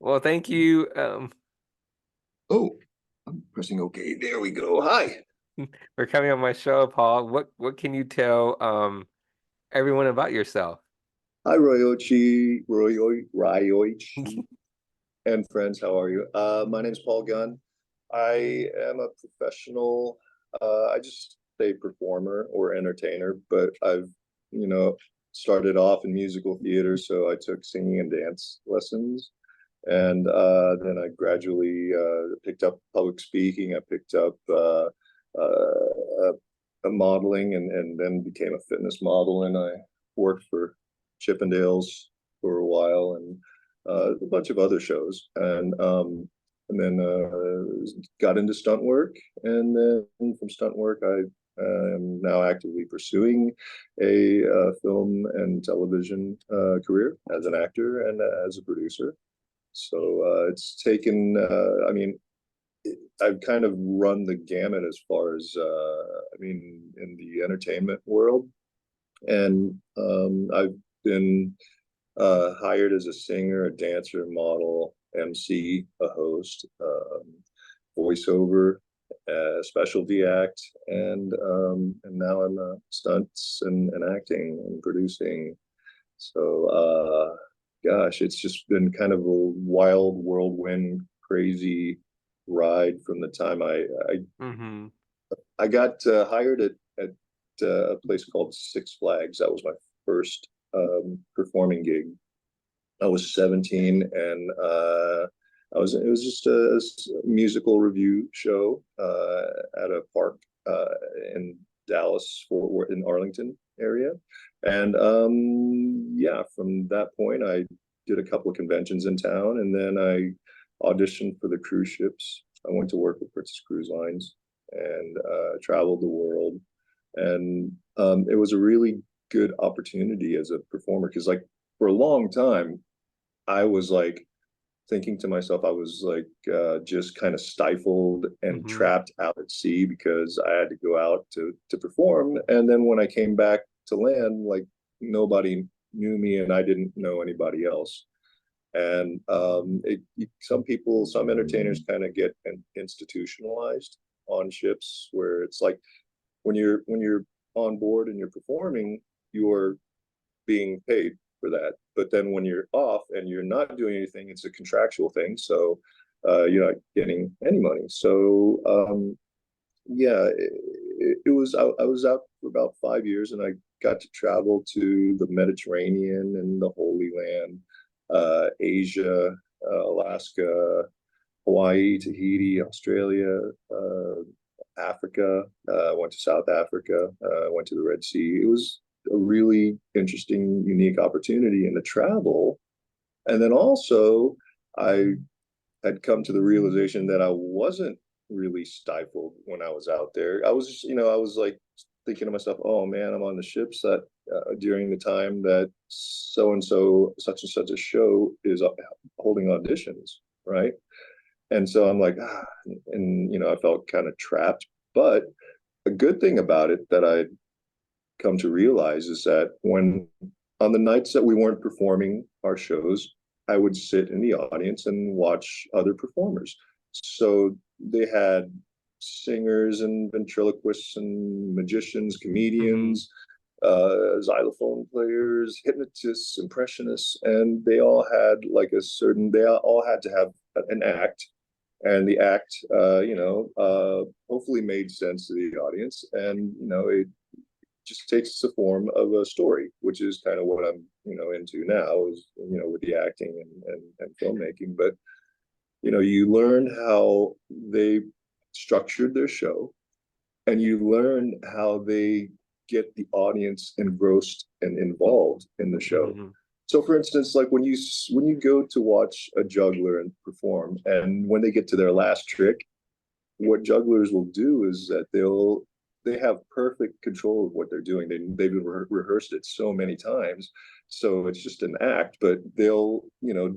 Well, thank you Oh, I'm pressing OK. There we go. Hi. for coming on my show, Paul. What can you tell everyone about yourself? Hi, Ryoichi, and friends. How are you? My name is Paul Gunn. I am a professional. I just say performer or entertainer, but I've, you know, started off in musical theater, so I took singing and dance lessons, and then I gradually picked up public speaking. I picked up modeling, and then became a fitness model, and I worked for Chippendales for a while, and a bunch of other shows, and then got into stunt work, and then from stunt work I am now actively pursuing a film and television career as an actor and as a producer. So it's taken, I mean, I've kind of run the gamut as far as, I mean, in the entertainment world. And I've been hired as a singer, a dancer, model, MC, a host, voiceover, specialty act, and now I'm stunts and acting and producing. So, gosh, it's just been kind of a wild whirlwind, crazy ride from the time Hmm. I got hired at a place called Six Flags. That was my first performing gig. I was 17, and it was just a musical review show at a park in Dallas, Fort Worth, in Arlington area. And yeah, from that point, I did a couple of conventions in town, and then I auditioned for the cruise ships. I went to work with Princess Cruise Lines and traveled the world. And it was a really good opportunity as a performer because, like, for a long time, I was like thinking to myself, I was like just kind of stifled and Hmm. trapped out at sea because I had to go out to perform. And then when I came back to land, like nobody knew me and I didn't know anybody else. And some entertainers kind of get institutionalized on ships where it's like when you're on board and you're performing, you're being paid for that. But then when you're off and you're not doing anything, it's a contractual thing. So you're not getting any money. So yeah, it was, I was out for about 5 years, and I got to travel to the Mediterranean and the Holy Land, Asia, Alaska, Hawaii, Tahiti, Australia, Africa. Went to South Africa. Went to the Red Sea. It was a really interesting, unique opportunity in the travel. And then also, I had come to the realization that I wasn't really stifled when I was out there. I was, I was like thinking to myself, oh man, I'm on the ships that during the time that so and so, such and such a show is holding auditions, right? And so I'm like, and I felt kind of trapped. But a good thing about it that I come to realize is that when on the nights that we weren't performing our shows, I would sit in the audience and watch other performers. So they had singers and ventriloquists and magicians, Hmm. comedians, xylophone players, hypnotists, impressionists, and they all had like they all had to have an act. And the act, hopefully made sense to the audience. And, it just takes the form of a story, which is kind of what I'm, into now is, with the acting and filmmaking. But, you learn how they structured their show, and you learn how they get the audience engrossed and involved in the show. Hmm. So, for instance, like when you go to watch a juggler and perform, and when they get to their last trick, what jugglers will do is that they have perfect control of what they're doing. They've rehearsed it so many times, so it's just an act. But they'll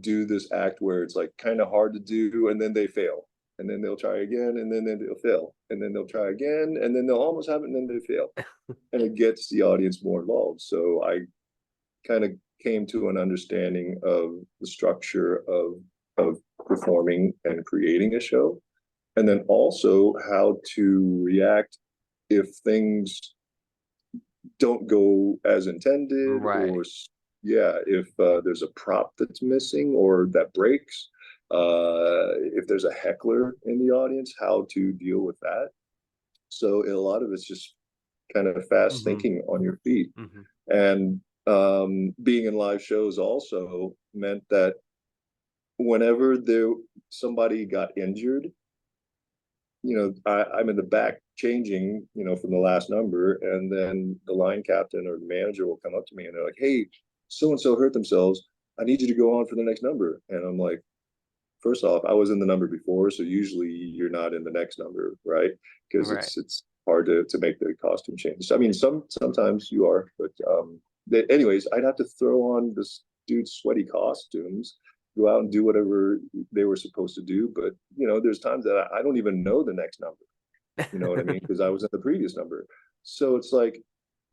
do this act where it's like kind of hard to do, and then they fail, and then they'll try again, and then they'll fail, and then they'll try again, and then they'll almost have it, and then they fail, and it gets the audience more involved. So I kind of came to an understanding of the structure of of performing and creating a show, and then also how to react if things don't go as intended, Right. or yeah, if there's a prop that's missing or that breaks, if there's a heckler in the audience, how to deal with that. So a lot of it's just kind of fast Hmm. thinking on your feet. Hmm. And being in live shows also meant that whenever there somebody got injured, I'm in the back changing, from the last number, and then the line captain or the manager will come up to me and they're like, "Hey, so and so hurt themselves. I need you to go on for the next number." And I'm like, first off, I was in the number before, so usually you're not in the next number, right? Because Right. it's hard to make the costume change. I mean, sometimes you are, but anyways, I'd have to throw on this dude's sweaty costumes, go out and do whatever they were supposed to do. But there's times that I don't even know the next number. You know what I mean? Because I was in the previous number. So it's like,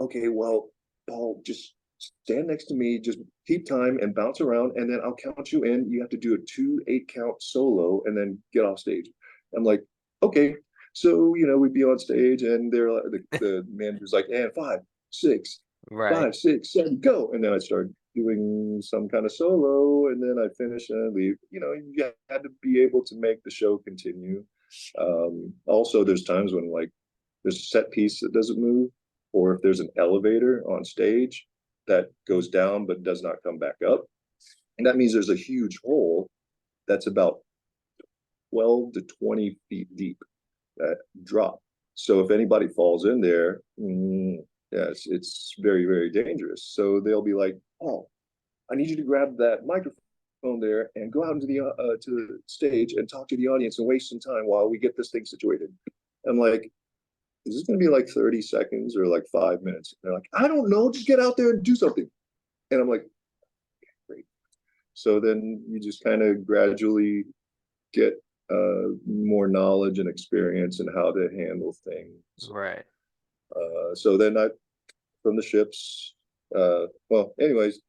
okay, well, Paul, just stand next to me, just keep time and bounce around, and then I'll count you in. You have to do a 2 8 count solo and then get off stage. I'm like, okay. So, we'd be on stage and they're like, the manager's like, and 5 6 Right. 5 6 7 go. And then I start doing some kind of solo, and then I finish and I leave. You had to be able to make the show continue. Also, there's times when like there's a set piece that doesn't move, or if there's an elevator on stage that goes down but does not come back up, and that means there's a huge hole that's about 12 to 20 feet deep, that drop. So if anybody falls in there, yeah, it's very, very dangerous. So they'll be like, "Oh, I need you to grab that microphone there and go out into the to the stage and talk to the audience and waste some time while we get this thing situated." I'm like, "Is this going to be like 30 seconds or like 5 minutes?" And they're like, "I don't know. Just get out there and do something." And I'm like, "Great." So then you just kind of gradually get more knowledge and experience in how to handle things. Right. So then from the ships, anyways,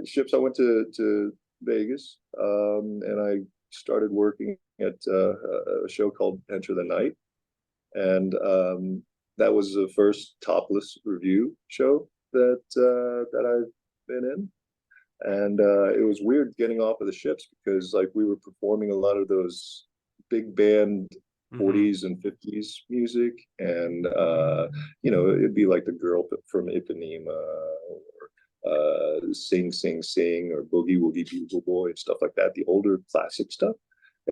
ships, I went to Vegas, and I started working at a show called Enter the Night. And that was the first topless review show that I've been in. And it was weird getting off of the ships because like we were performing a lot of those big band Hmm. 40s and 50s music, and it'd be like the girl from Ipanema, or Sing Sing Sing, or Boogie Woogie Bugle Boy and stuff like that, the older classic stuff.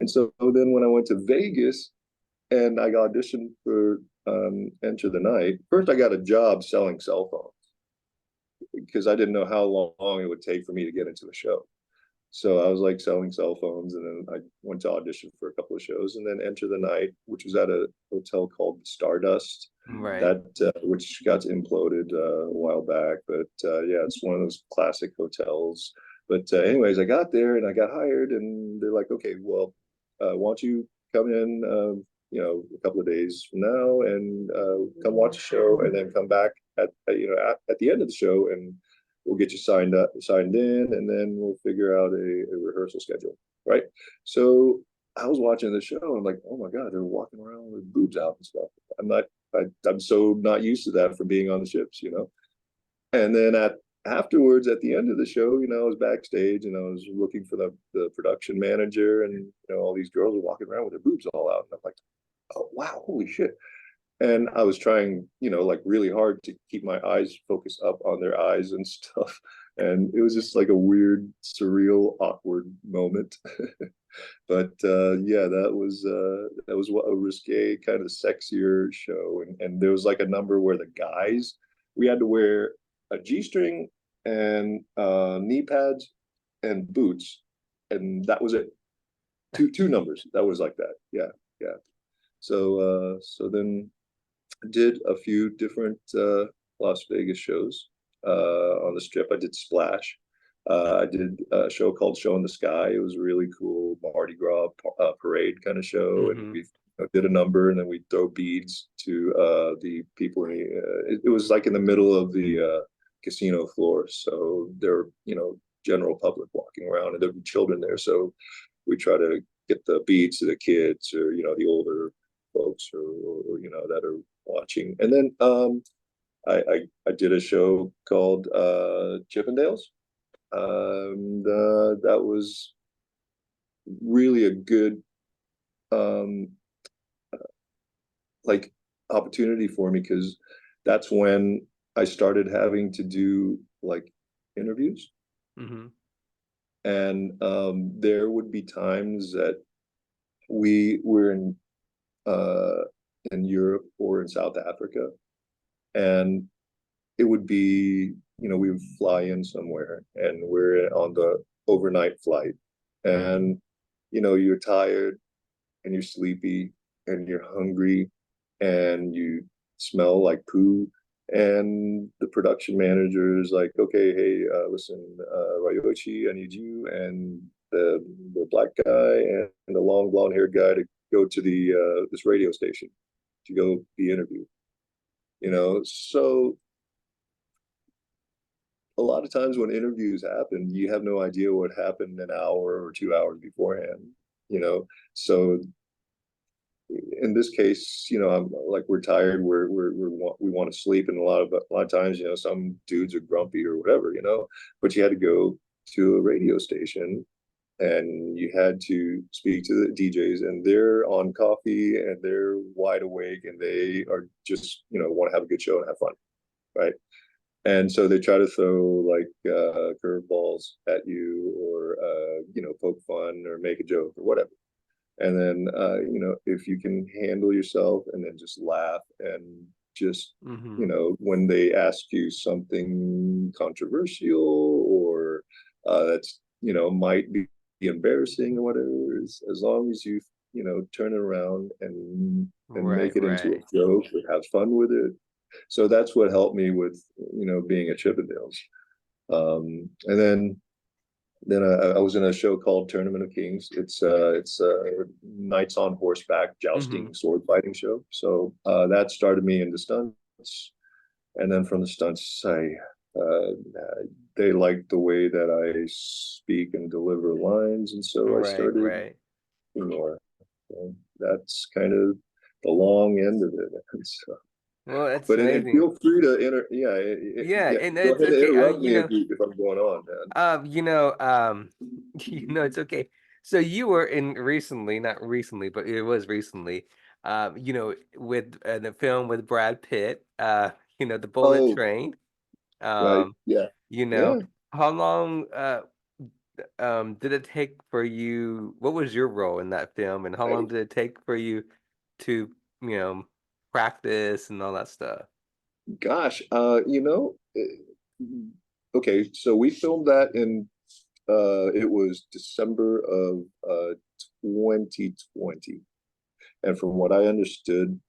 And so then when I went to Vegas and I auditioned for Enter the Night, first I got a job selling cell phones because I didn't know how long it would take for me to get into a show. So I was like selling cell phones, and then I went to audition for a couple of shows, and then Enter the Night, which was at a hotel called Stardust, Right. that which got imploded a while back. But yeah, it's one of those classic hotels. But anyways, I got there and I got hired, and they're like, "Okay, well, why don't you come in, a couple of days from now, and come watch the show, and then come back at the end of the show, and we'll get you signed in, and then we'll figure out a rehearsal schedule." Right. So I was watching the show and I'm like, "Oh my God, they're walking around with boobs out and stuff." I'm so not used to that from being on the ships. And then afterwards, at the end of the show, I was backstage and I was looking for the production manager, and all these girls were walking around with their boobs all out, and I'm like, "Oh wow, holy shit." And I was trying, like really hard to keep my eyes focused up on their eyes and stuff. And it was just like a weird, surreal, awkward moment. But yeah, that was a risque, kind of sexier show. And there was like a number where the guys, we had to wear a G-string and knee pads and boots, and that was it. Two numbers. That was like that. Yeah, yeah. So then did a few different Las Vegas shows on the strip. I did Splash. I did a show called Show in the Sky. It was a really cool Mardi Gras parade kind of show, and Hmm. we did a number, and then we throw beads to the people. It was like in the middle of the casino floor, so there were general public walking around, and there'd be children there. So we try to get the beats to the kids or the older folks or that are watching. And then I did a show called Chippendales. That was really a good um, like opportunity for me because that's when I started having to do like interviews, Mm-hmm. and there would be times that we were uh, in Europe or in South Africa, and it would be we would fly in somewhere, and we're on the overnight flight, and you're tired and you're sleepy and you're hungry and you smell like poo. And the production manager is like, okay, hey, listen, Ryoichi, I need you and the black guy and the long blonde haired guy to go to the this radio station to go be interviewed. So a lot of times when interviews happen, you have no idea what happened an hour or 2 hours beforehand. You know, so in this case, I'm like we're tired, we want to sleep, and a lot of times, some dudes are grumpy or whatever, but you had to go to a radio station and you had to speak to the DJs, and they're on coffee and they're wide awake and they are just want to have a good show and have fun, right? And so they try to throw like curveballs at you or poke fun or make a joke or whatever. And then if you can handle yourself and then just laugh and just Mm-hmm. when they ask you something controversial or that's might be embarrassing or whatever, as long as you turn it around and Right, make it into right. a joke or have fun with it. So that's what helped me with being at Chippendales. And then I was in a show called Tournament of Kings. It's knights on horseback Mm-hmm. jousting sword fighting show. So that started me into stunts, and then from the stunts, uh, they liked the way that I speak and deliver lines, and so I Right, started right. more. So that's kind of the long end of it. So, Well, that's and amazing. feel free to Yeah, yeah, and go it's ahead and okay. interrupt me if I'm going on, man. It's okay. So you were in recently, not recently, but it was recently, with the film with Brad Pitt, The Bullet Oh, Train. right. Um, Yeah. you know, Yeah. how long did it take for you? What was your role in that film, and how long Right. did it take for you to, you know, practice and all that stuff? Gosh, okay, so we filmed that in it was December of 2020. And from what I understood,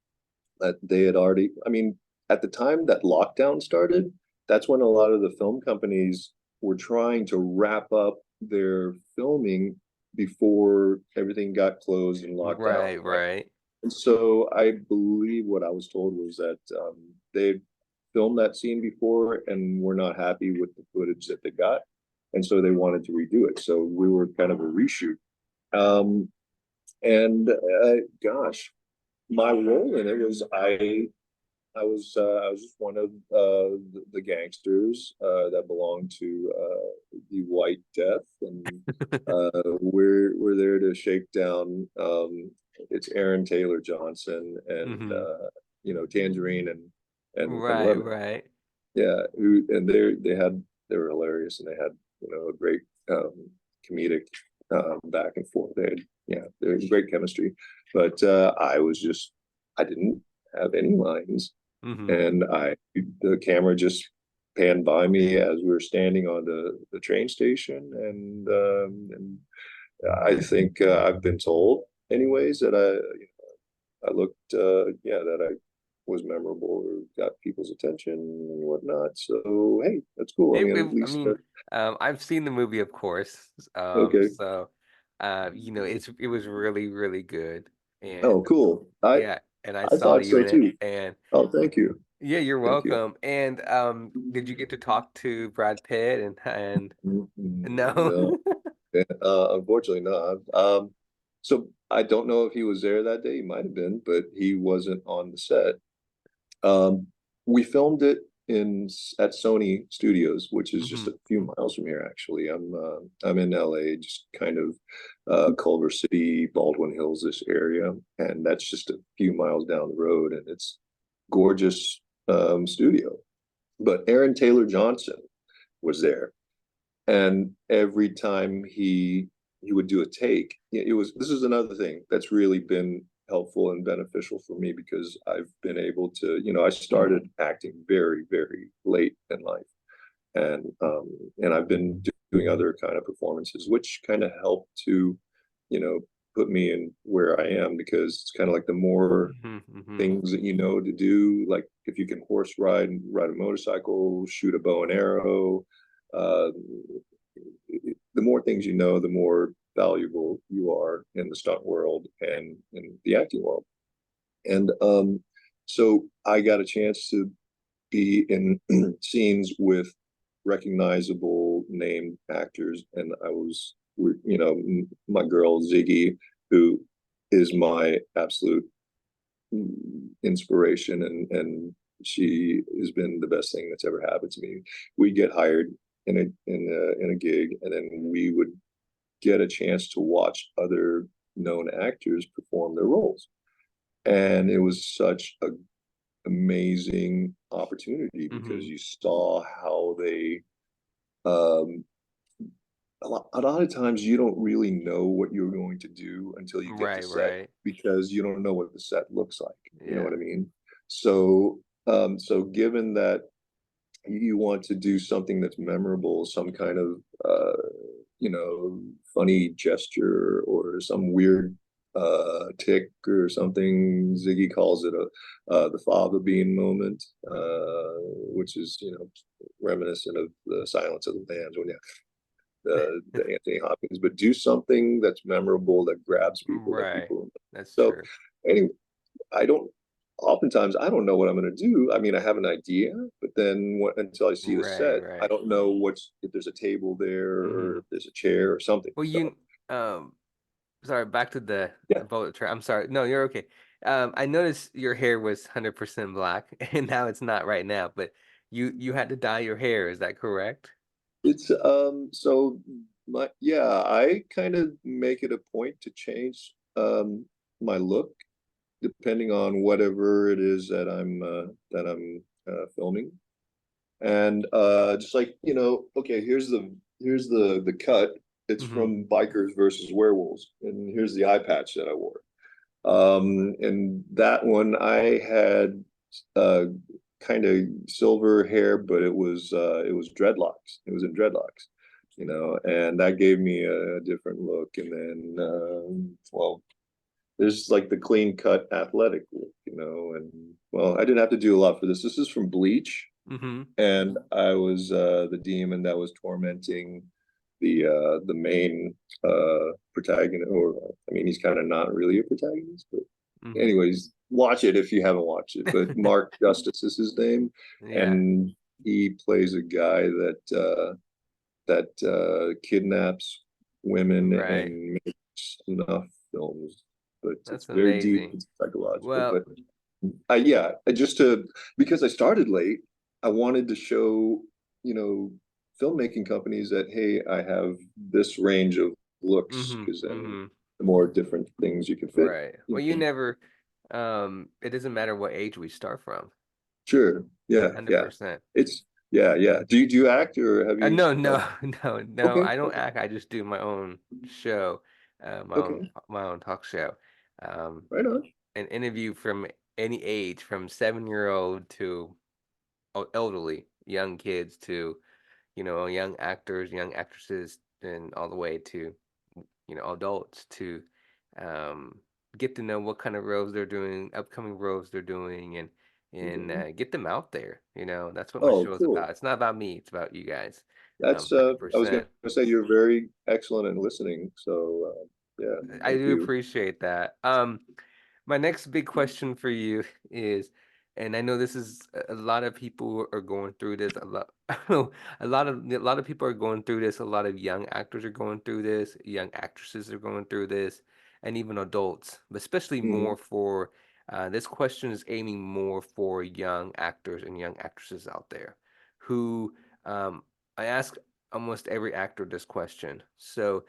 that they had already, I mean, at the time that lockdown started, that's when a lot of the film companies were trying to wrap up their filming before everything got closed and locked down, Right, right? right. And so I believe what I was told was that they filmed that scene before and were not happy with the footage that they got. And so they wanted to redo it. So we were kind of a reshoot. Um, and gosh, my role in it was I was just one of the gangsters that belonged to the White Death, and we're there to shake down. It's Aaron Taylor Johnson and Hmm. Tangerine and Right, Lemon. right. Yeah, and they were hilarious, and they had a great comedic back and forth. They had there's great chemistry, but I didn't have any lines, Hmm. and the camera just panned by me as we were standing on the train station, and I think I've been told anyways that I looked that I was memorable or got people's attention and whatnot. So hey, that's cool. I mean, at I least mean, I've seen the movie, of course. okay. So, it was really, really good, Oh, and cool. yeah, and I I saw thought you so in it, too. and Oh, thank you, yeah, you're thank you. welcome. And did you get to talk to Brad Pitt and no? No, Unfortunately not. So I don't know if he was there that day. He might have been, but he wasn't on the set. Um, we filmed it in at Sony Studios, which is just Hmm. a few miles from here. Actually, I'm in LA, just kind of Culver City, Baldwin Hills, this area, and that's just a few miles down the road, and it's gorgeous studio. But Aaron Taylor Johnson was there, and every time he would do a take, it was this is another thing that's really been helpful and beneficial for me because I've been able to, I started acting very late in life, and I've been doing other kind of performances which kind of help to, you know put me in where I am, because it's kind of like the more Hmm. Hmm. things that you know to do, like if you can horse ride a motorcycle, shoot a bow and arrow, uh, the more things you know, the more valuable you are in the stunt world and in the acting world. And so I got a chance to be in scenes with recognizable named actors, and I was, my girl Ziggy, who is my absolute inspiration, and she has been the best thing that's ever happened to me. We get hired in a gig, and then we would get a chance to watch other known actors perform their roles, and it was such a amazing opportunity because Hmm. you saw how they um a lot of times you don't really know what you're going to do until you get to Right, set, right. because you don't know what the set looks like. You know Yeah. what I mean? So given that you want to do something that's memorable, some kind of funny gesture or some weird tick or something. Ziggy calls it a the fava bean moment, which is reminiscent of the Silence of the Lambs when you the Anthony Hopkins, but do something that's memorable that grabs people that Right. people remember. That's So true. anyway, I don't. Oftentimes, I don't know what I'm going to do. I mean, I have an idea, but then until I see the Right, set, I right. don't know what's if there's a table there or Hmm. if there's a chair or something. Well, So um, sorry, back to yeah, the bullet train. I'm sorry. No, you're okay. I noticed your hair was 100% black, and now it's not right now, but you had to dye your hair. Is that correct? it's so my yeah, I kind of make it a point to change my look depending on whatever it is that I'm filming. And just like, okay, here's the cut. It's Hmm. from Bikers versus Werewolves, and here's the eye patch that I wore. And that one I had uh kind of silver hair, but it was dreadlocks. It was in dreadlocks, and that gave me a different look. And then well, there's like the clean cut athletic look, and well, I didn't have to do a lot for this. This is from Bleach, Hmm. and I was the demon that was tormenting the main protagonist. Or I mean, he's kind of not really a protagonist, but Hmm. anyways, watch it if you haven't watched it. But Mark Justice is his name, Yeah. and he plays a guy that kidnaps women Right. and makes snuff films, but it's That's very deep, amazing. it's psychological. Well, But yeah, just to because I started late, I wanted to show, you know, filmmaking companies that hey, I have this range of looks, hmm, because then hmm. the more different things you can fit. Right. You Well, you know. never, it doesn't matter what age we start from. Sure, yeah, yeah. 100%. It's yeah. Do you act or have you? No, no, no. Okay, I don't okay, act. I just do my own show, okay, my own talk show, um, right on. and interview from any age, from 7-year-old to elderly, young kids to, young actors, young actresses, and all the way to, adults to, um, get to know what kind of roles they're doing, upcoming roles they're doing, and Mhm. get them out there. That's what my Oh, show is cool. about. It's not about me. It's about you guys. That's I was going 100%. to say you're very excellent in listening. So yeah, I thank do you. appreciate that. My next big question for you is, and I know this is a lot of people are going through this. A lot, a lot of people are going through this. A lot of young actors are going through this. Young actresses are going through this, and even adults. But especially Mhm. more for this question is aiming more for young actors and young actresses out there, who I ask almost every actor this question. So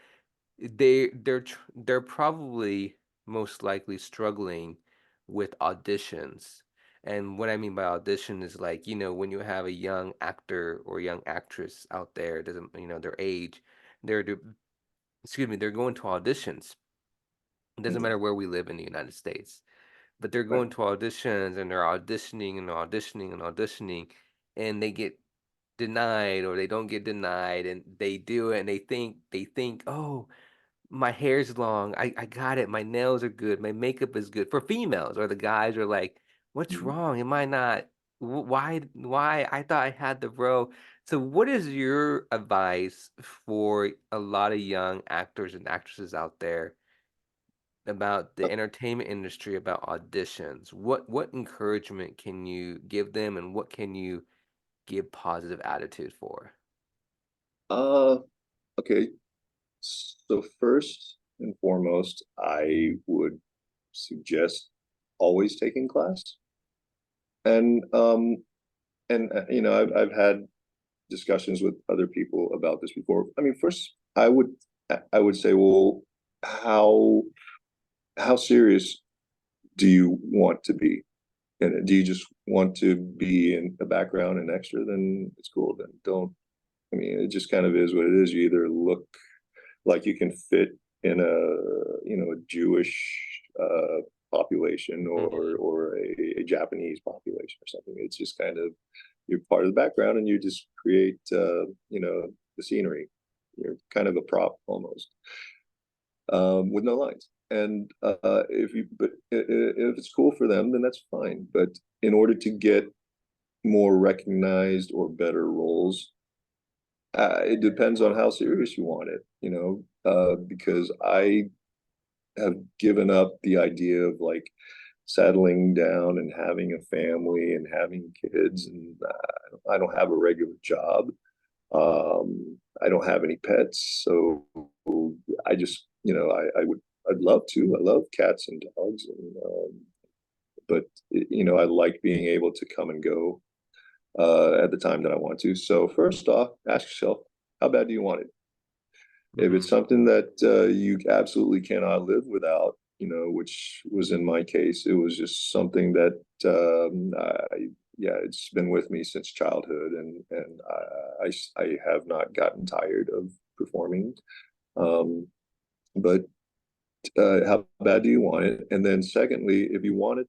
they're probably most likely struggling with auditions. And what I mean by audition is like, when you have a young actor or young actress out there, doesn't, their age, they're excuse me, they're going to auditions. It doesn't Mhm. matter where we live in the United States, but they're Right. going to auditions and they're auditioning and auditioning and auditioning, and they get denied or they don't get denied, and they do it and they think, oh, my hair's long. I got it. My nails are good. My makeup is good for females. Or the guys are like, "What's Mhm. wrong? Am I not? Why? I thought I had the role." So, what is your advice for a lot of young actors and actresses out there about the Uh, entertainment industry, about auditions? What encouragement can you give them, and what can you give positive attitude for? uh, okay. So first and foremost, I would suggest always taking class. And I've had discussions with other people about this before. I mean, first, I would say, well, how how serious do you want to be? And do you just want to be in the background and extra? Then it's cool. Then don't. I mean, it just kind of is what it is. You either look like you can fit in a Jewish population Hmm. or a Japanese population or something. It's just kind of you're part of the background and you just create the scenery. You're kind of a prop almost with no lines. And if it's cool for them, then that's fine. But in order to get more recognized or better roles, it depends on how serious you want it, because I have given up the idea of like settling down and having a family and having kids, and I don't have a regular job. I don't have any pets, so I just, I'd love to. I love cats and dogs, but I like being able to come and go at the time that I want to. So first off, ask yourself, how bad do you want it? If Hmm. it's something that you absolutely cannot live without, which was in my case, it was just something that yeah, it's been with me since childhood, and I have not gotten tired of performing. Um, but how bad do you want it? And then secondly, if you want it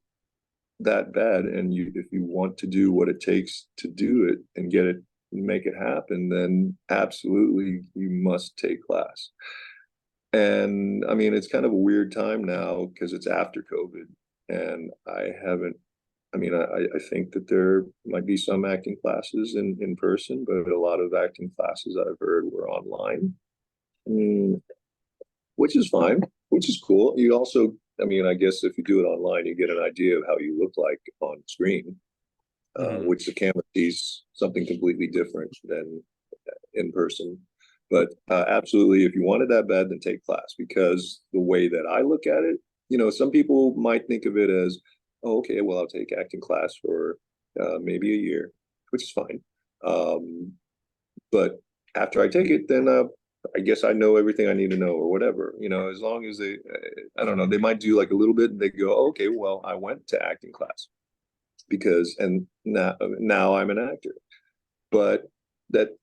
that bad, and if you want to do what it takes to do it and get it, make it happen, then absolutely you must take class. And I mean, it's kind of a weird time now because it's after COVID, and I haven't. I mean, I think that there might be some acting classes in person, but a lot of acting classes I've heard were online, mm, which is fine, which is cool. You also, I mean, I guess if you do it online, you get an idea of how you look like on screen, Hmm. which the camera sees something completely different than in person. But absolutely, if you wanted that bad, then take class, because the way that I look at it, some people might think of it as, oh, okay, well, I'll take acting class for maybe a year, which is fine. Um, but after I take it, then I guess I know everything I need to know, or whatever. As long as I don't know, they might do like a little bit, and they go, oh, okay, well, I went to acting class and now I'm an actor. But that,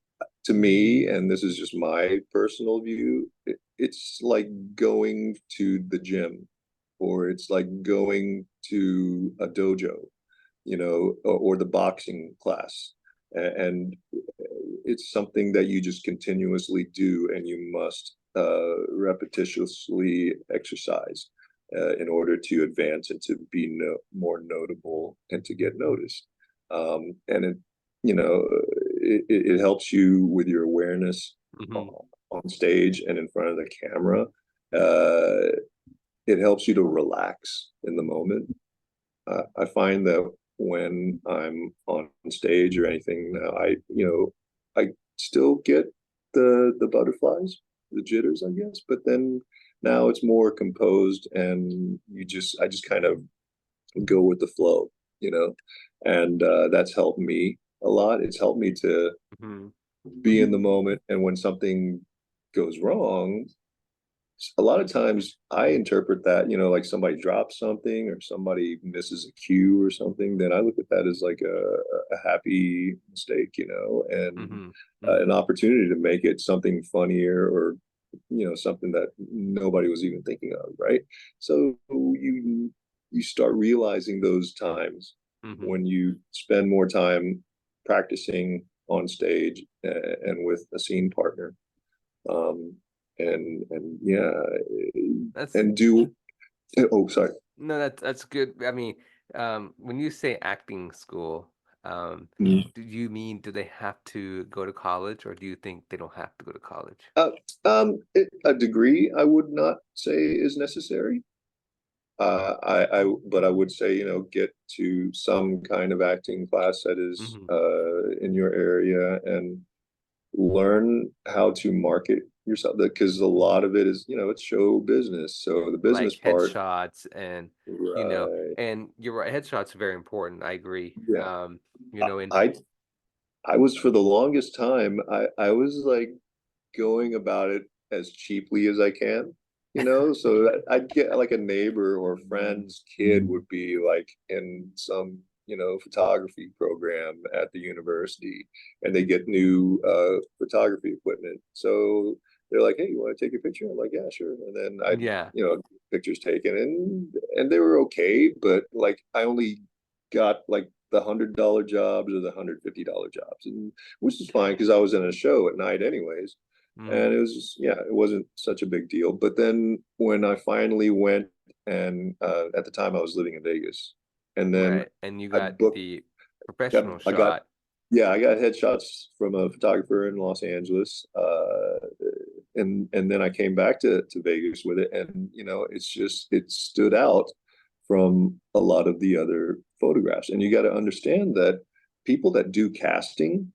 to me, and this is just my personal view, it's like going to the gym, or it's like going to a dojo, or the boxing class. And it's something that you just continuously do, and you must repetitiously exercise in order to advance and to be more notable and to get noticed. And it helps you with your awareness Hmm. on stage and in front of the camera. Uh, it helps you to relax in the moment. I find that when I'm on stage or anything now. I still get the butterflies, the jitters, I guess, but then now it's more composed, and I just kind of go with the flow, you know, and that's helped me a lot. It's helped me to Hmm. be in the moment, and when something goes wrong, a lot of times I interpret that, like somebody drops something or somebody misses a cue or something, then I look at that as like a happy mistake, and Hmm. Hmm. an opportunity to make it something funnier, or something that nobody was even thinking of, right? So you start realizing those times Hmm. when you spend more time practicing on stage, and with a scene partner, um, and yeah, That's and do oh, sorry. no, that's good. I mean, when you say acting school, Mm. do you mean do they have to go to college, or do you think they don't have to go to college? Uh, a degree I would not say is necessary. But I would say, get to some kind of acting class that is Hmm. in your area, and learn how to market yourself, because a lot of it is, it's show business. So the business Like part, headshots and right? and you're right, headshots are very important. I agree. Yeah. And I I was, for the longest time, I was like going about it as cheaply as I can, So I'd get like a neighbor or friend's kid would be like in some, photography program at the university, and they get new photography equipment. So they're like, "Hey, you want to take a picture?" I'm like, "Yeah, sure." And then I, yeah, pictures taken, and they were okay, but like I only got like the $100 jobs or the $150 jobs, and which is fine because I was in a show at night anyways. And mm, it was just, yeah, it wasn't such a big deal. But then when I finally went, and at the time I was living in Vegas, and then right. And you I got booked, the got, professional I got, shot, yeah, I got headshots from a photographer in Los Angeles, and then I came back to Vegas with it, and it stood out from a lot of the other photographs. And you got to understand that people that do casting,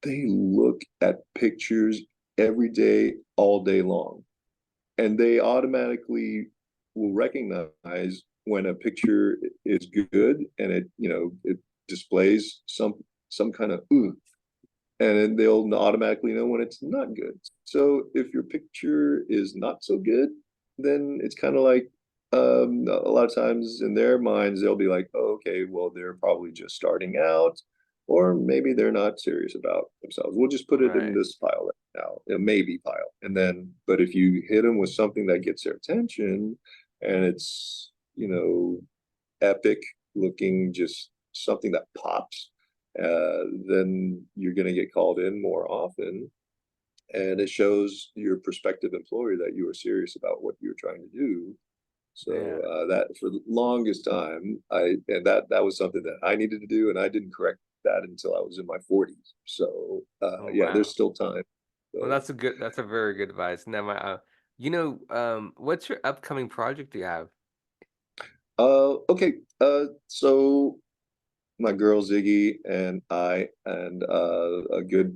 they look at pictures every day, all day long, and they automatically will recognize when a picture is good, and it displays some kind of ooh, and then they'll automatically know when it's not good. So if your picture is not so good, then it's kind of like, a lot of times in their minds they'll be like, oh, okay, well, they're probably just starting out, or maybe they're not serious about themselves. We'll just put it in right, this pile right now, a maybe pile. And then, but if you hit them with something that gets their attention, and it's, epic looking, just something that pops, then you're going to get called in more often. And it shows your prospective employer that you are serious about what you're trying to do. So yeah. that, for the longest time, and that was something that I needed to do, and I didn't correct that until I was in my 40s. So Oh yeah, there's wow. still time. Well, So that's a very good advice. Now, what's your upcoming project you have? okay, so my girl Ziggy and I, and a good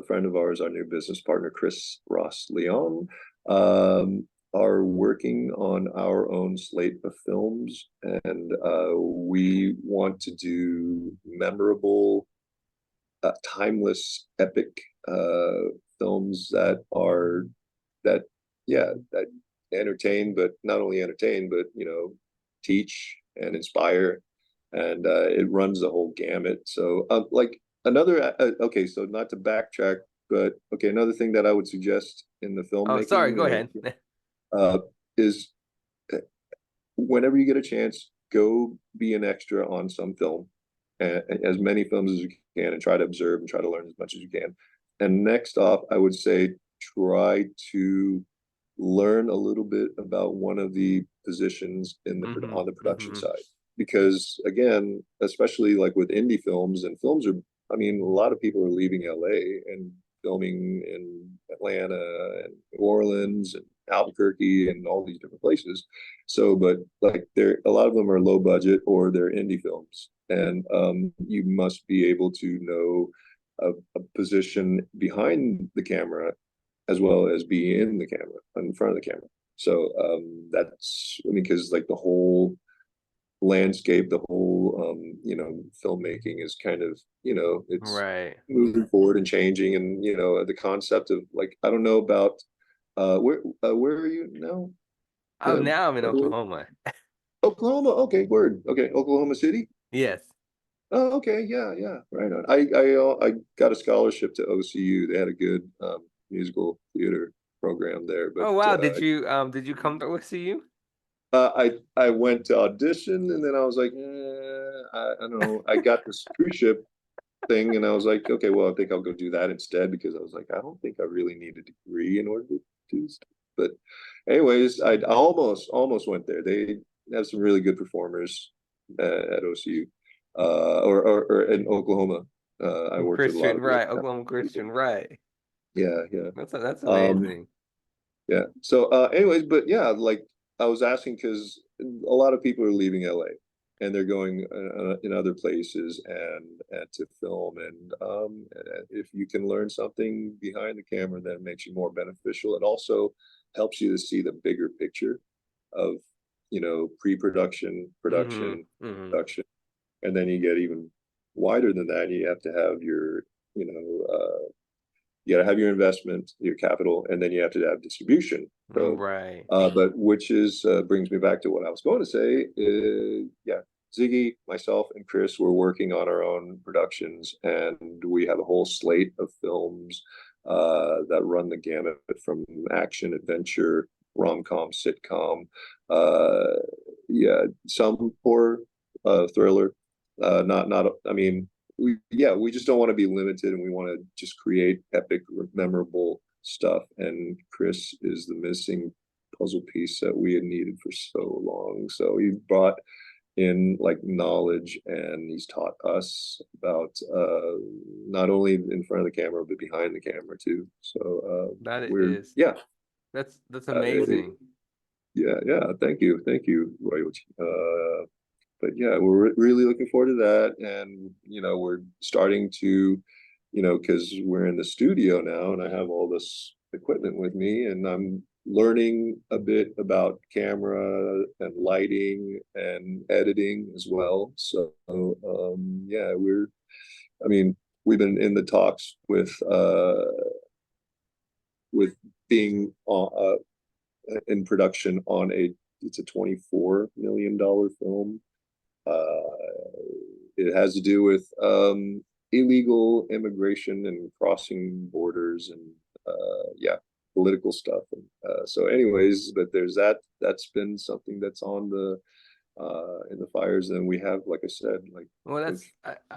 friend of ours, our new business partner Chris Ross Leon, are working on our own slate of films, and we want to do memorable, timeless, epic films that yeah, that entertain, but not only entertain, but teach and inspire, and it runs the whole gamut. So like another okay, so not to backtrack, but okay, another thing that I would suggest in the Oh, sorry, filmmaking, go ahead. uh, is whenever you get a chance, go be an extra on some film, as many films as you can, and try to observe and try to learn as much as you can. And next off, I would say try to learn a little bit about one of the positions Hmm. on the production Hmm. side, because again, especially like with indie films, and films are, I mean, a lot of people are leaving LA, and filming in Atlanta and New Orleans and Albuquerque and all these different places. So, but like there, a lot of them are low budget or they're indie films, and you must be able to know a position behind the camera as well as be in the camera, in front of the camera. So that's, I mean, because like the whole landscape, the whole filmmaking is kind of, it's Right. moving forward and changing, and the concept of like, I don't know about where are you now? Oh, now I'm in By the way, Oklahoma. Oklahoma. Okay, word. Okay, Oklahoma City. Yes. Oh, okay, yeah, yeah, right on. I got a scholarship to OCU. They had a good musical theater program there, but Oh wow, did you come to OCU? I went to audition, and then I was like, I don't know. I got this cruise ship thing, and I was like, okay, well, I think I'll go do that instead, because I was like, I don't think I really need a degree in order to do stuff. But anyways, I almost went there. They have some really good performers at OCU, or in Oklahoma. I worked with a lot Christian, of really right. talented Oklahoma people. Christian, right. Yeah, yeah. That's Um, amazing. yeah. So, anyways, but yeah, like I was asking because a lot of people are leaving LA and they're going in other places and to film. And if you can learn something behind the camera that makes you more beneficial, it also helps you to see the bigger picture of, pre-production, Mm-hmm. production, Mm-hmm. production, and then you get even wider than that. You have to have your, you got to have your investment, your capital, and then you have to have distribution. So, Right. but which is brings me back to what I was going to say. Yeah, Ziggy, myself, and Chris were working on our own productions, and we have a whole slate of films that run the gamut from action, adventure, rom com, sitcom, uh, yeah, some horror, thriller. Not. I mean, we just don't want to be limited, and we want to just create epic, memorable stuff. And Chris is the missing puzzle piece that we had needed for so long. So he brought in like knowledge, and he's taught us about not only in front of the camera but behind the camera too. So That we're is yeah. that's uh, amazing. yeah, yeah, thank you, Roy. But yeah, we're really looking forward to that. And, we're starting to, because we're in the studio now and I have all this equipment with me, and I'm learning a bit about camera and lighting and editing as well. So, yeah, I mean, we've been in the talks with being in production on it's a $24 million film. It has to do with illegal immigration and crossing borders, and yeah, political stuff. And so, anyways, but there's that. That's been something that's on the in the fires. And we have, like I said, like Well, if that's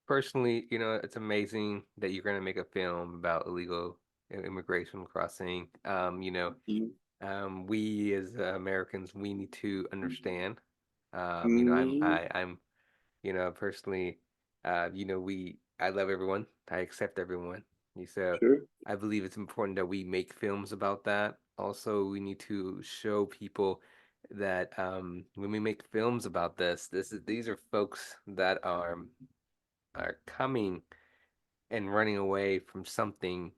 personally, it's amazing that you're gonna make a film about illegal immigration crossing. We as Americans, we need to understand. I'm personally, I love everyone. I accept everyone. So sure, I believe it's important that we make films about that. Also, we need to show people that when we make films about these are folks that are coming and running away from something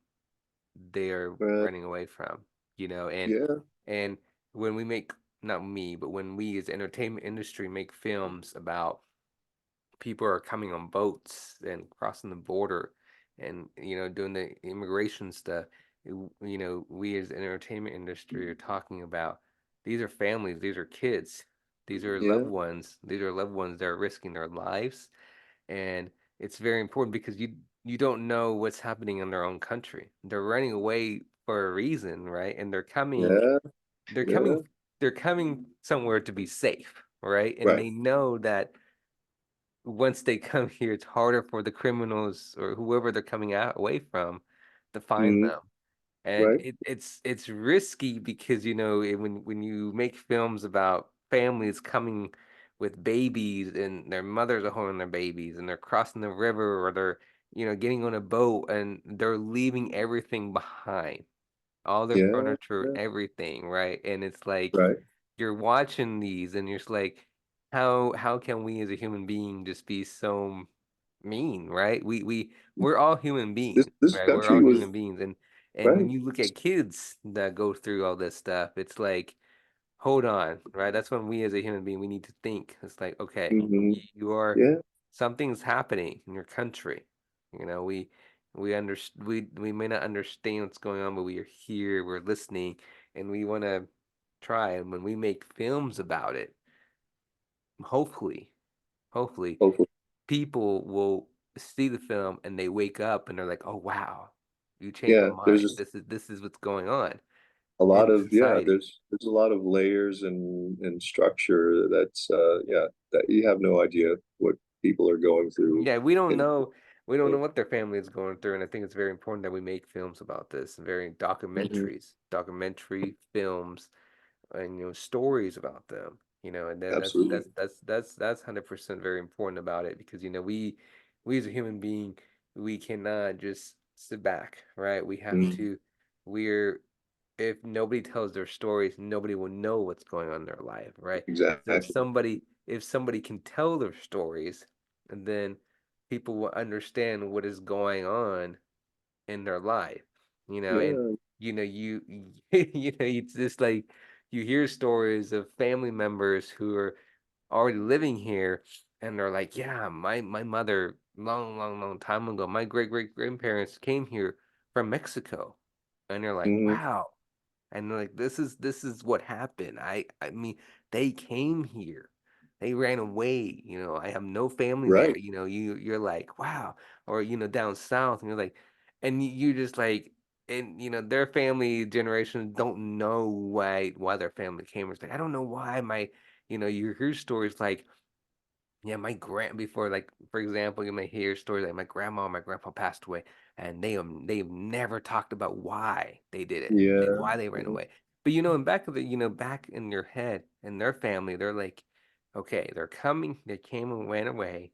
they're uh, running away from, and yeah, and when we make not me, but when we as entertainment industry make films about people are coming on boats and crossing the border and doing the immigration stuff, we as entertainment industry are talking about these are families, these are kids, yeah, these are loved ones that are risking their lives. And it's very important because you don't know what's happening in their own country. They're running away for a reason, right? And yeah, they're yeah, coming they're coming somewhere to be safe, right? And right, they know that once they come here, it's harder for the criminals or whoever they're coming out away from to find mm, them. And right, it's risky because when you make films about families coming with babies and their mothers are holding their babies and they're crossing the river or they're getting on a boat and they're leaving everything behind, all their Yeah, furniture, yeah, everything, right? And it's like right. you're watching these and you're just like, how can we as a human being just be so mean, right? We're all human This beings, this right? We're country all was human beings, and right. when you look at kids that go through all this stuff, it's like, hold on, right? That's when we as a human being we need to think. It's like, okay, Hmm. you are Yeah, something's happening in your country. We may not understand what's going on, but we are here, we're listening, and we want to try. And when we make films about it, hopefully, hopefully hopefully. people will see the film and they wake up and they're like, "Oh wow, you changed my Yeah, there's mind. just This is what's going on a lot in of yeah. society." There's a lot of layers and structure that's yeah, that you have no idea what people are going through. Yeah, And we don't know what their family is going through, and I think it's very important that we make films about this, very mhm, documentary films, and stories about them. And then absolutely. that's 100% very important about it because we as a human being we cannot just sit back, right? We have Mhm, to we're if nobody tells their stories, nobody will know what's going on in their life, right? So if exactly. somebody can tell their stories, and then people will understand what is going on in their life, and Yeah. you it's just like you hear stories of family members who are already living here and they're like, yeah, my mother long time ago, my great grandparents came here from Mexico. And they're like, Mhm, wow. And they're like, this is what happened. I mean, they came here. They ran away. I have no family there. right. You're like, wow. Or down south, and you're like, and you just like, and their family generations don't know why their family came. It's like I don't know why my, you hear stories like, yeah, my grand before, like, for example, you may hear stories like my grandma and my grandpa passed away, and they've never talked about why they did it, like Yeah. why they ran Yeah. away. But in back of the, back in your head and their family, they're like, okay, they came and went away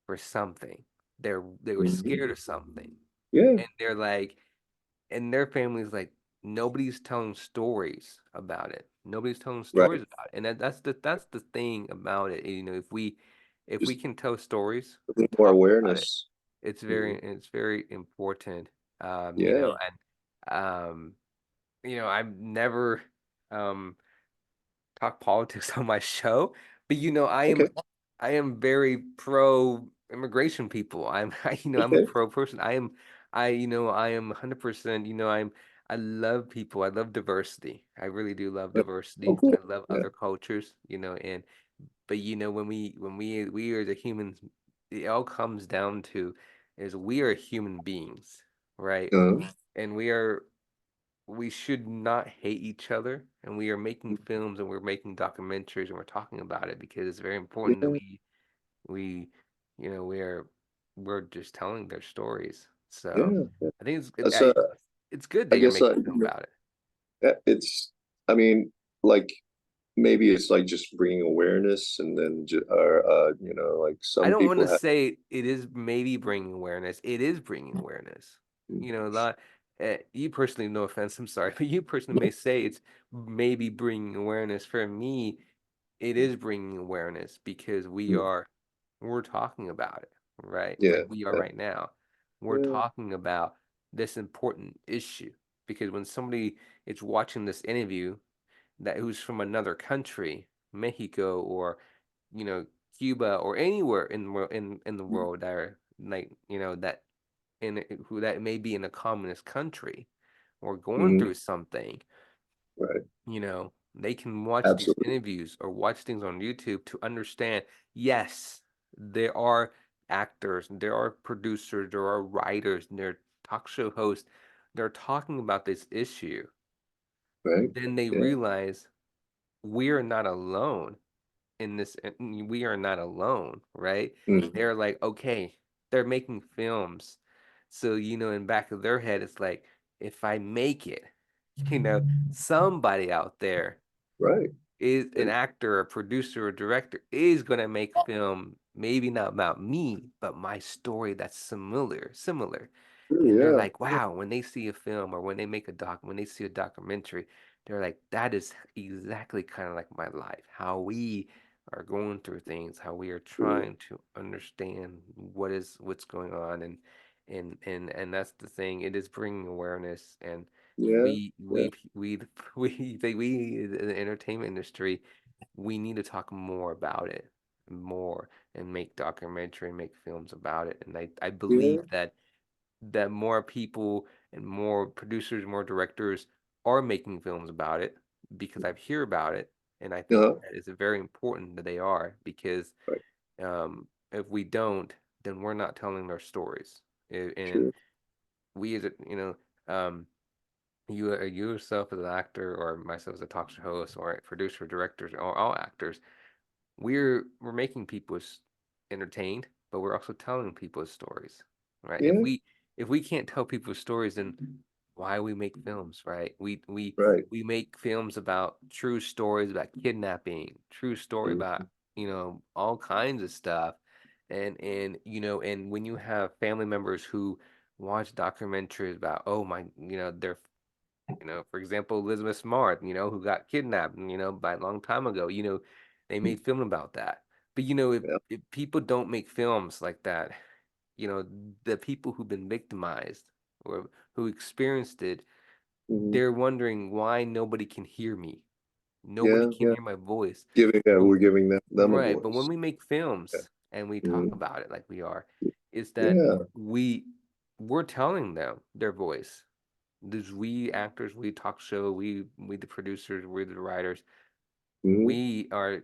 for something. They were Mhm. scared of something, Yeah. and they're like, and their family's like, nobody's telling stories about it. Nobody's telling stories Right. about it. And that's the thing about it. If we Just can tell stories a and little more talk about it, awareness. Mhm. it's very important. Yeah. And I've never um talk politics on my show, but Okay. I am very pro immigration people. I'm a Okay. pro person. I am 100%, I love people. I love diversity. I really do love Yeah. Oh, diversity. cool. I love Yeah. other cultures, and but when we are the humans, it all comes down to is we are human beings, right? Uh, And we should not hate each other, and we are making films and we're making documentaries and we're talking about it because it's very important that yeah. we we're just telling their stories. So Yeah. Yeah. I think That's it's good I that you're guess making a film about it. it's I mean, like maybe it's like just bringing awareness and then or like I some don't want to people have say it is maybe bringing awareness. It is bringing awareness. A lot. You personally, no offense, I'm sorry, but you personally may say it's maybe bringing awareness. For me, it is bringing awareness because we're talking about it, right? Like yeah, we are yeah, right now. We're yeah, talking about this important issue because when somebody is watching this interview that who's from another country, Mexico or you know Cuba or anywhere in the world that are like that who that may be in a communist country or going mhm, through something, right, they can watch these absolutely, interviews or watch things on YouTube to understand, yes, there are actors, there are producers, there are writers, and there are talk show hosts. They're talking about this issue. right, Then they yeah, realize we're not alone in this. We are not alone, right? mhm, They're like, okay, they're making films. So, in back of their head, it's like, if I make it, somebody out there right, is an and actor, a producer, a director is gonna make film maybe not about me, but my story that's similar. Sure, And they're yeah, like, wow, when they see a film or when they make a when they see a documentary, they're like, that is exactly kind of like my life, how we are going through things, how we are sure, trying to understand what's going on, and that's the thing. It is bringing awareness, and yeah, yeah, we the entertainment industry, we need to talk more about it, more, and make documentary, make films about it. And I yeah. believe that more people and more producers, more directors are making films about it because I hear about it, and I think Uh-huh. that it's very important that they are because Right, if we don't, then we're not telling their stories. And sure. we as a, you yourself as an actor or myself as a talk show host or a producer, directors, or all actors, we're making people entertained, but we're also telling people stories, right? Yeah, If we can't tell people stories, then why we make films, right? right. We make films about true stories about kidnapping, true story about, Mhm. all kinds of stuff. And when you have family members who watch documentaries about, oh my, their for example, Elizabeth Smart, who got kidnapped, by a long time ago, they made film about that. But Yeah. if people don't make films like that, you know, the people who've been victimized or who experienced it, Mhm. they're wondering why nobody can hear me. Nobody Yeah, can yeah. hear my voice. Giving But we're giving them a right, but when voice. we make Yeah. films and we talk Mhm. about it like we are, is that Yeah. we're telling them their voice. There's we actors, we talk show, we the producers, we're the writers. Mhm. We are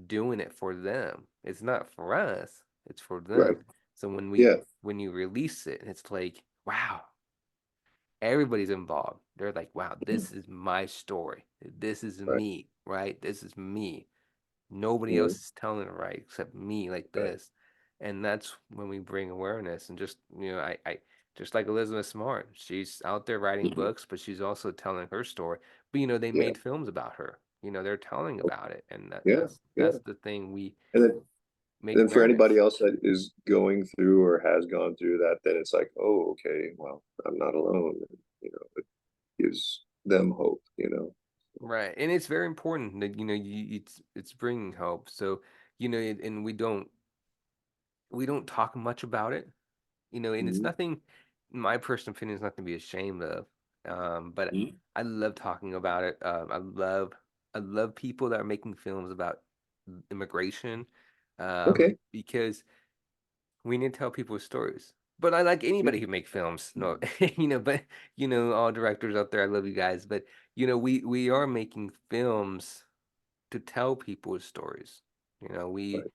doing it for them. It's not for us, it's for Right. them. So Yeah. when you release it, it's like, wow, everybody's involved. They're like, wow, this is my story. This is Right. me, right? This is me. Nobody else Mhm. is telling it right except me like Right. this. And that's when we bring awareness and just, I just like Elizabeth Smart. She's out there writing Mhm. books, but she's also telling her story. But they Yeah. made films about her. They're telling about it. And Yeah. Yeah. that's the thing we And then make and then for anybody awareness. else that is going through or has gone through that, then it's like, oh, okay, well, I'm not alone. It gives them hope. Right. And it's very important that it's bringing hope. So, and we don't talk much about it. And it's Mhm. nothing, my personal opinion is nothing to be ashamed of. But Mhm. I love talking about it. I love people that are making films about immigration, Okay. because we need to tell people stories. But I like Yeah. anybody who make films. No, but all directors out there, I love you guys. But we are making films to tell people stories. We, Right.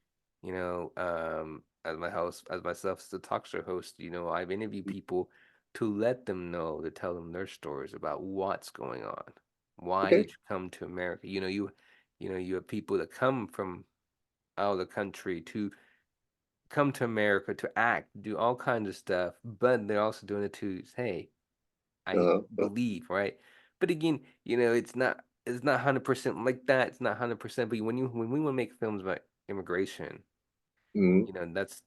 as my host, as myself as the talk show host, I've interviewed people to let them know, to tell them their stories about what's going on. Why Okay. did you come to America? You have people that come from out of the country to come to America to act, do all kinds of stuff, but they're also doing it to say, hey, I Uh-huh. believe, right? But again, it's not 100% like that. It's not 100%. But when we want to make films about immigration, Mhm. that's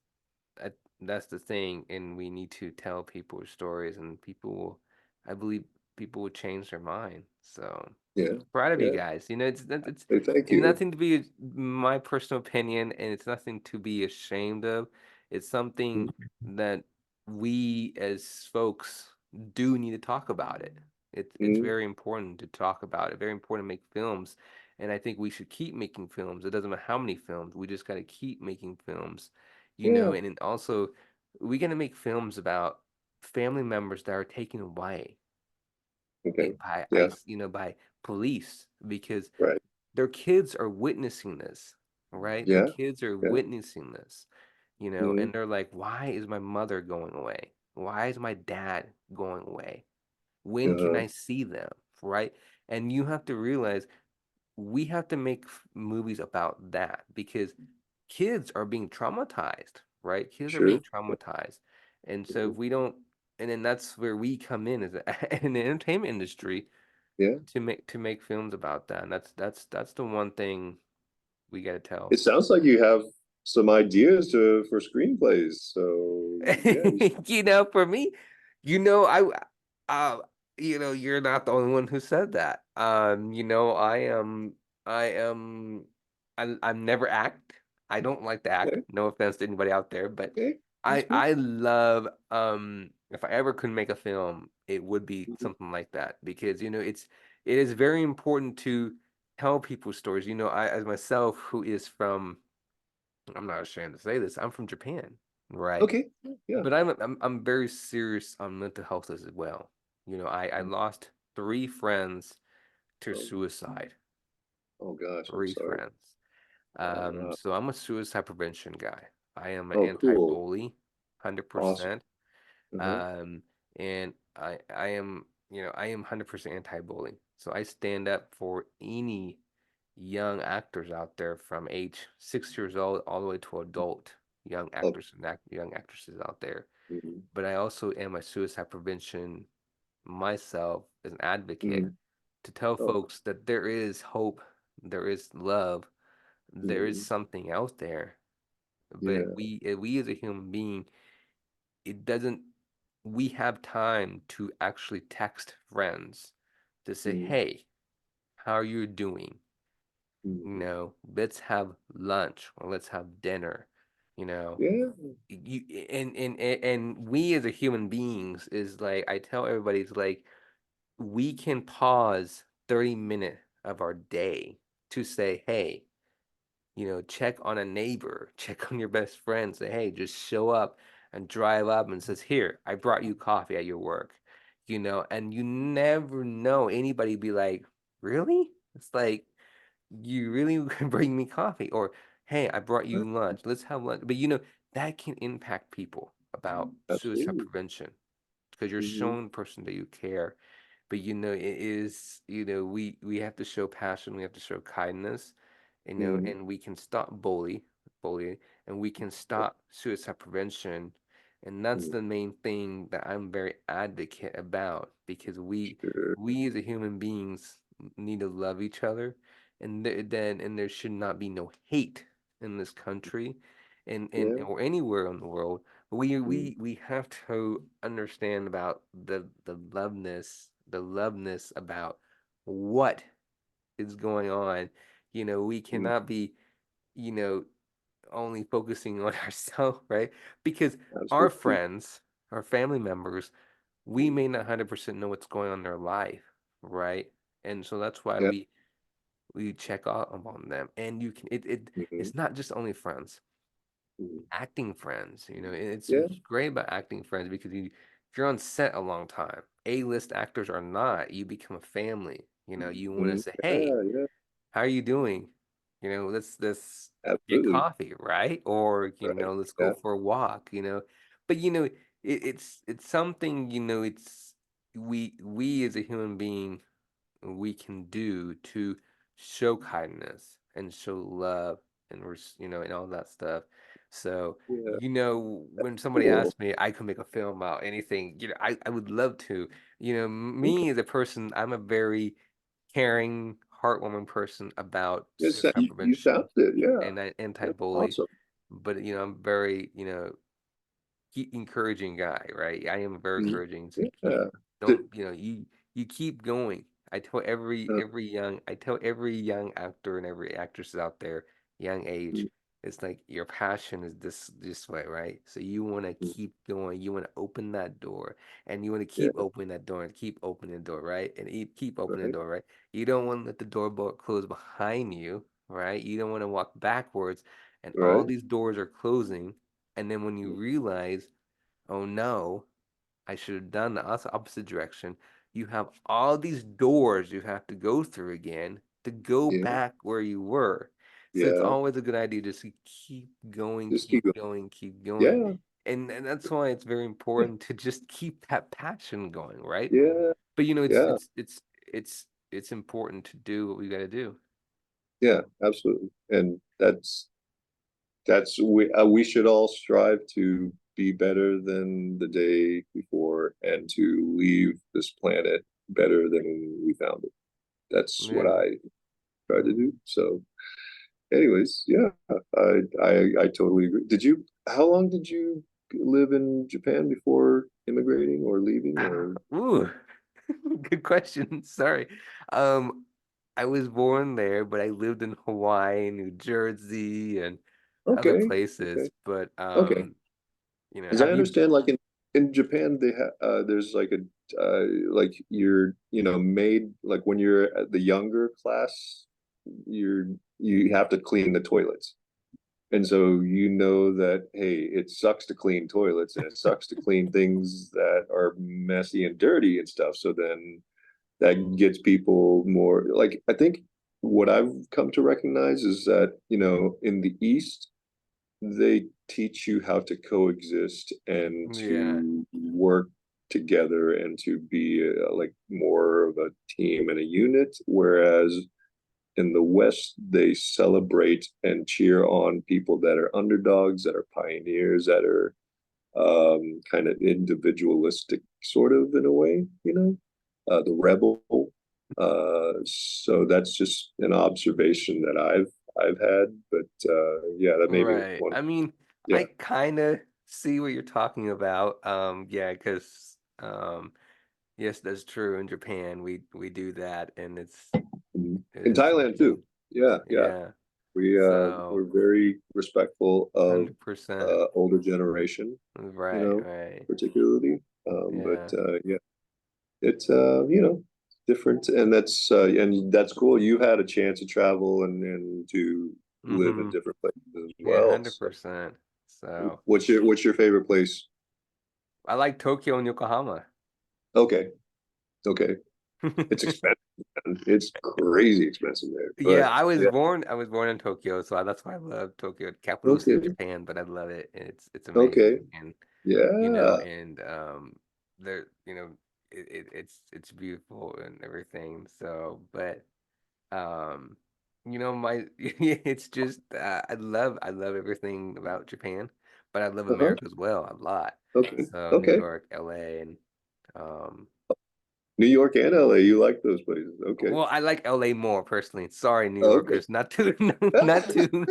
that, that's the thing, and we need to tell people stories, and I believe people will change their mind. So Yeah. proud of you Yeah. guys. Hey, thank It's you. nothing to be my personal opinion, and it's nothing to be ashamed of. It's something Mhm. that we as folks do need to talk about it. It's Mhm. very important to talk about it. Very important to make films, and I think we should keep making films. It doesn't matter how many films. We just got to keep making films, Yeah. and then also we got to make films about family members that are taken away Okay. by Yeah. ICE, by police because Right. their kids are witnessing this, right? Their Yeah. kids are Yeah. witnessing this, Mhm. and they're like, why is my mother going away? Why is my dad going away? When can Uh-huh. I see them, right? And you have to realize we have to make movies about that because kids are being traumatized, right? Kids are being Sure. traumatized. And so Mhm. if we don't, and then that's where we come in as in the entertainment industry Yeah. to make films about that. And that's the one thing we got to tell. It sounds like you have some ideas to for screenplays. So yeah, we should. For me, you know, uh, you're not the only one who said that. I am, I'm never act. I don't like to act. Okay, No offense to anybody out there, but okay, that's good. I love, if I ever could make a film, it would be Mhm. something like that because, it is very important to tell people stories. I, as myself, who is from, I'm not ashamed to say this, I'm from Japan, right? Okay, yeah. But I'm very serious on mental health as well. I lost three friends to Oh, suicide. oh gosh, I'm Three sorry. friends. Wow. So I'm a suicide prevention guy. I am an Oh, cool. anti-bully, Awesome. 100%. Uh-huh. Um, and I am, I am 100% anti-bullying. So I stand up for any young actors out there from age 6 years old all the way to adult young Oh, actors and young actresses out there. mhm, But I also am a suicide prevention myself as an advocate mhm. to tell Oh, folks that there is hope, there is love, there is mhm. something out there. But Yeah. we as a human being, it doesn't, we have time to actually text friends to say, Mhm, hey, how are you doing? mhm. Let's have lunch or let's have dinner. You know, Yeah. you and we as a human beings is like I tell everybody it's like we can pause 30 minutes of our day to say, hey, check on a neighbor, check on your best friend, say, hey, just show up and drive up and says, here, I brought you coffee at your work, and you never know anybody be like, really? It's like, you really can bring me coffee, or hey, I brought Yeah, you lunch. Let's have lunch. But that can impact people about suicide absolutely. prevention because you're Mhm, showing the person that you care. But it is, we have to show passion, we have to show kindness, mhm. and we can stop bullying, and we can Yep, stop suicide prevention. And that's mhm. the main thing that I'm very advocate about because Sure. we as a human beings need to love each other, and there should not be no hate in this country, and Yeah. or anywhere in the world. Mhm, We have to understand about the loveness about what is going on. We mhm. cannot be, you know, only focusing on ourselves, right? Because our Absolutely. friends, our family members, we Mhm. may not 100% know what's going on in their life, right? And so that's why Yeah. we check out on them. And you can Mhm, it's not just only friends, mhm. acting friends. It's Yeah. great about acting friends because if you're on set a long time, A-list actors are not. You become a family. You want to Mhm. say, "Hey, Yeah, yeah. how are you doing? Let's get Absolutely. coffee, right? Or Right. let's go Yeah. for a walk." But it's something. It's we as a human being we can do to show kindness and show love and and all that stuff. So, Yeah. when somebody Cool. asks me, I could make a film about anything, I would love to. Okay. Me as a person, I'm a very caring, heartwarming person about Yes, suicide you sound prevention it. Yeah. and That's anti-bully. awesome. But I'm very, keep encouraging guy, right? I am very Mhm. encouraging. So keep Yeah. don't Th- you keep going. uh, I tell every young actor and every actress out there, young age, mhm, it's like your passion is this way, right? So you want to mhm. keep going. You want to open that door, and you want to keep Yeah. opening that door and keep opening the door, right? And keep opening the Right. door, right? You don't want to let the door close behind you, right? You don't want to walk backwards, and all Right. these doors are closing, and then when you Mhm. realize, oh no, I should have done the opposite direction. You have all these doors you have to go through again to go Yeah. back where you were. So it's Yeah. always a good idea just to Just keep going. keep going. Yeah. And that's why it's very important to just keep that passion going, right? Yeah. But Yeah. it's important to do what we got to do. Yeah. Absolutely. And that's we should all strive to be better than the day before and to leave this planet better than we found it. That's what Yeah. I try to do. So anyways, yeah, I totally agree. How long did you live in Japan before immigrating or leaving or Ooh, good question. Sorry. Um, I was born there, but I lived in Hawaii, New Jersey, and other okay, okay, places. But okay. As I have you? understand, like in Japan, there's like a like you're made like when you're at the younger class, you have to clean the toilets. And so you know that, hey, it sucks to clean toilets and it sucks to clean things that are messy and dirty and stuff. So then that gets people more like, I think what I've come to recognize is that, in the East, they teach you how to coexist and Yeah, to work together and to be like more of a team and a unit. Whereas in the West, they celebrate and cheer on people that are underdogs, that are pioneers, that are kind of individualistic, sort of in a way, the rebel. So that's just an observation that I've had, but yeah, that may be right. one. I mean, Yeah, I kind of see what you're talking about. Yeah, because yes, that's true. In Japan, we do that, and in it's Thailand too. Yeah, yeah, yeah. we're So very respectful of 100%. older generation, Right, right. particularly. But Yeah. yeah, it's different, and that's cool. You had a chance to travel and to live in Mm-hmm. different places as Yeah, well. So, 100%. So what's your favorite place? I like Tokyo and Yokohama. Okay, okay, it's expensive. Man. It's crazy expensive there, Yeah, but yeah, I was born in Tokyo, so that's why I love Tokyo, capital city of okay, Japan, but I love it. It's okay, amazing. And yeah, and there, it's beautiful and everything. So, but um my it's just I love everything about Japan, but I love uh-huh, America as well a lot. okay, So New okay. York, LA, and um New York and LA, you like those places? Okay, well, I like LA more personally. Sorry, New okay. Yorkers, not to not to the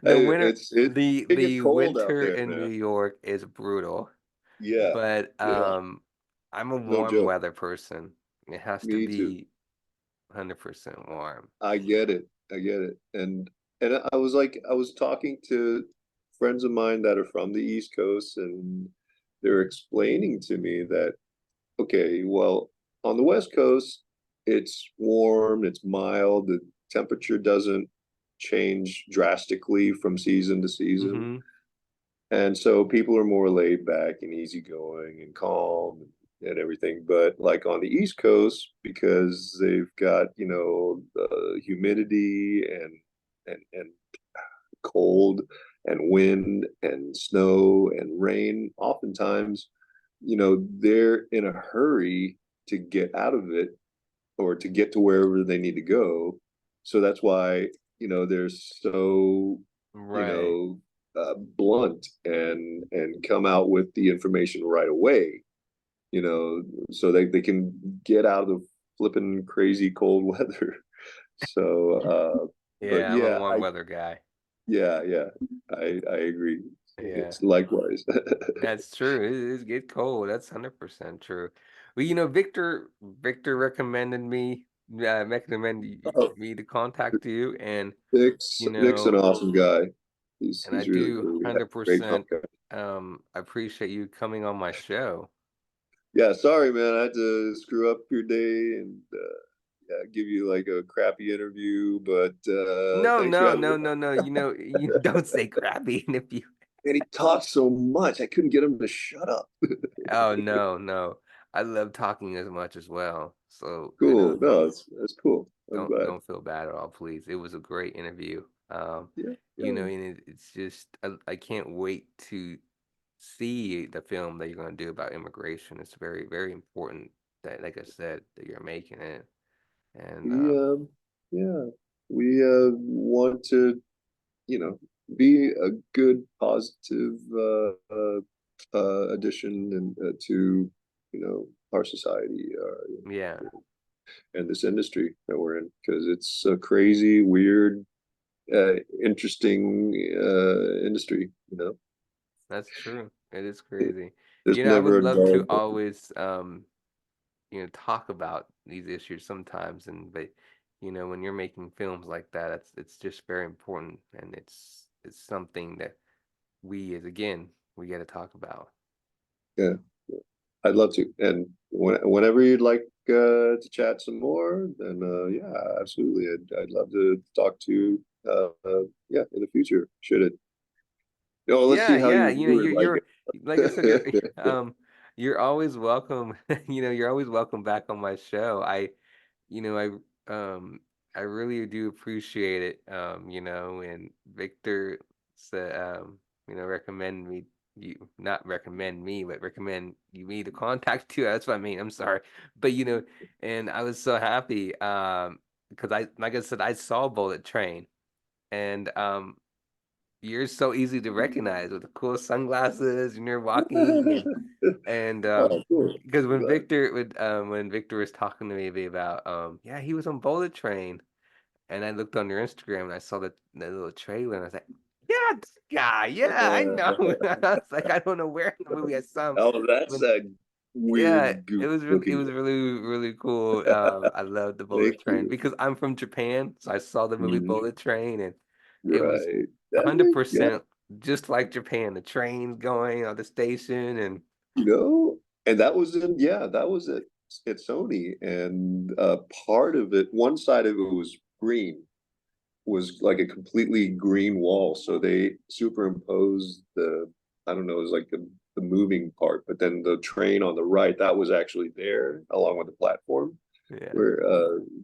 Hey, winter it gets the cold out winter there, in New man. York is brutal, Yeah, but yeah, I'm a no warm joke. weather person. It has to Me too. be 100% warm. I get it. I get it. And I was talking to friends of mine that are from the East Coast, and they're explaining to me that, okay, well, on the West Coast, it's warm, it's mild, the temperature doesn't change drastically from season to season. Mm-hmm. And so people are more laid back and easygoing and calm and everything. But like on the East Coast, because they've got, humidity and cold and wind and snow and rain, oftentimes, they're in a hurry to get out of it or to get to wherever they need to go. So that's why, they're so, Right. blunt and come out with the information right away, so they can get out of the flipping crazy cold weather. So, but Yeah, I'm a yeah, warm weather guy. yeah, I agree. Yeah, It's likewise. that's true. It is get cold. That's 100% true. Well, Victor recommended Oh, me to contact you, and Vic's an awesome guy. and I He's really do cool. We have a great 100% podcast. appreciate you coming on my show. Yeah, sorry, man. I had to screw up your day and yeah, give you like a crappy interview, but No, thanks for no, having me no, no, no. You don't say crappy. And if you, And he talked so much, I couldn't get him to shut up. oh no, no, I love talking as much as well. So Cool. No, that's cool. I'm glad. don't feel bad at all, please. It was a great interview. Yeah, yeah. And it's just I can't wait to see the film that you're going to do about immigration. It's very, very important that, like I said, that you're making it. And We yeah, we want to, you know, be a good positive addition and to, our society. yeah, and this industry that we're in, because it's a crazy, weird, interesting industry. That's true. It is It, crazy. there's You know, I would never a love to dull moment. always talk about these issues sometimes, and but when you're making films like that, it's just very important, and it's something that we as again we got to talk about. Yeah, I'd love to. And whenever you'd like to chat some more, then yeah, absolutely. I'd love to talk to you. Yeah, in the future, should it? Oh, let's see Yeah, how yeah. your You know, viewers like you're like I said, it. you're always welcome. You're always welcome back on my show. You know, I really do appreciate it. And Victor said, recommend me you not recommend me, but recommend me to contact you. That's what I mean. I'm sorry. But and I was so happy because I like I said, I saw Bullet Train and you're so easy to recognize with the cool sunglasses and you're walking and Oh, cool. because I'm glad. when Victor was talking to me about yeah he was on Bullet Train and I looked on your Instagram and I saw the little trailer and I was like yeah this guy yeah I know I was like I don't know where in the movie I saw him Oh, that's but a yeah weird, goofy it looking was guy. really really cool I love the Bullet Thank Train you. because I'm from Japan so I saw the movie Mhm. Bullet Train and it was Right. That makes, yeah, 100% just like Japan. The trains going on the station and you know, and that was in, yeah, that was at Sony, and part of it, one side of it was green, was like a completely green wall, so they superimposed I don't know, it was like the moving part, but then the train on the right, that was actually there along with the platform. yeah. Where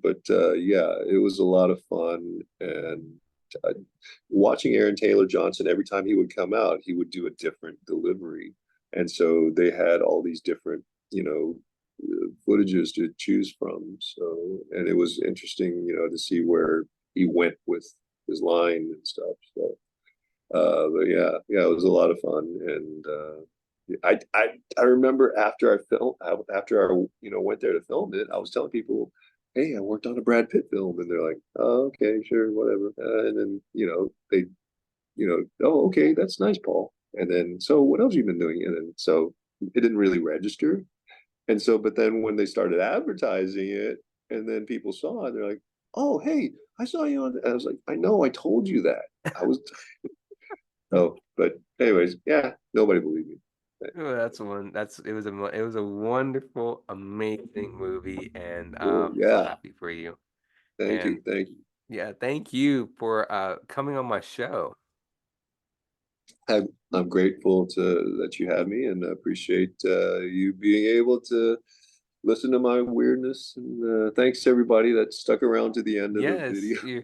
but yeah, it was a lot of fun. And uh, watching Aaron Taylor Johnson, every time he would come out, he would do a different delivery, and so they had all these different, footages to choose from. So, and it was interesting, to see where he went with his line and stuff. So but yeah, yeah, it was a lot of fun. And I remember after I filmed, after I went there to film it, I was telling people, "Hey, I worked on a Brad Pitt film," and they're like, "Oh, okay, sure, whatever." And then they, "Oh, okay, that's nice, Paul." And then, so what else you been doing? And then, so it didn't really register. And so, but then when they started advertising it, and then people saw it, they're like, "Oh, hey, I saw you on." I was like, "I know, I told you that." I was Oh, but anyways, yeah, nobody believed me. Oh, that's one. It was a wonderful, amazing movie, and Cool. I'm so Yeah. happy for you. Thank And you. Thank you. yeah, thank you for coming on my show. I'm grateful to that you have me, and I appreciate you being able to listen to my weirdness. And thanks to everybody that stuck around to the end of the Yes, video.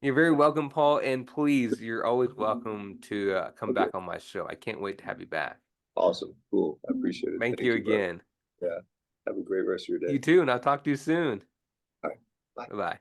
you're very welcome, Paul, and please, you're always welcome to come Okay. back on my show. I can't wait to have you back. Awesome. Cool. I appreciate it. Thank Thank you you, brother. again. Yeah. Have a great rest of your You day. too, and I'll talk to you soon. All right. Bye. Bye bye.